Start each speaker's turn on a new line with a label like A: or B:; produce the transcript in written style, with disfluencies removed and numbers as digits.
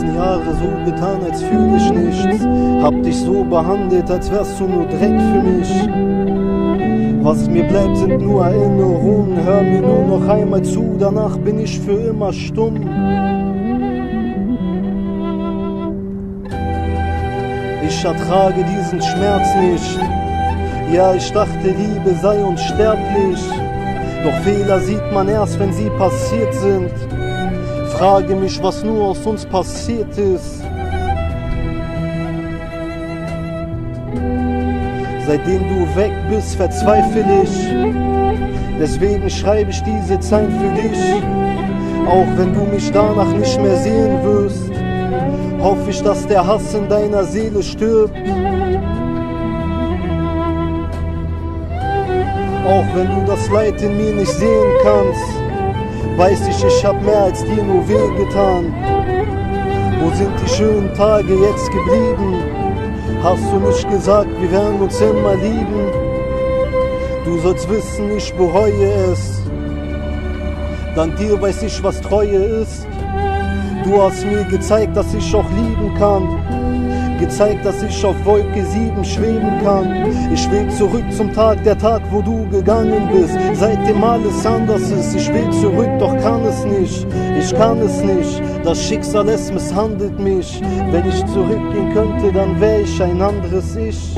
A: ganzen Jahre so getan, als fühle ich nichts. Hab dich so behandelt, als wärst du nur Dreck für mich. Was mir bleibt, sind nur Erinnerungen. Hör mir nur noch einmal zu, danach bin ich für immer stumm. Ich ertrage diesen Schmerz nicht. Ja, ich dachte, Liebe sei unsterblich. Doch Fehler sieht man erst, wenn sie passiert sind. Frage mich, was nur aus uns passiert ist. Seitdem du weg bist, verzweifle ich. Deswegen schreibe ich diese Zeilen für dich. Auch wenn du mich danach nicht mehr sehen wirst, hoffe ich, dass der Hass in deiner Seele stirbt. Auch wenn du das Leid in mir nicht sehen kannst, weiß ich hab mehr als dir nur wehgetan. Wo sind die schönen Tage jetzt geblieben? Hast du nicht gesagt, wir werden uns immer lieben? Du sollst wissen, ich bereue es. Dank dir weiß ich, was Treue ist. Du hast mir gezeigt, dass ich auch lieben kann. Gezeigt, dass ich auf Wolke 7 schweben kann. Ich will zurück zum Tag, der Tag, wo du gegangen bist. Seitdem alles anders ist. Ich will zurück, doch kann es nicht. Ich kann es nicht. Das Schicksal, es misshandelt mich. Wenn ich zurückgehen könnte, dann wär ich ein anderes Ich.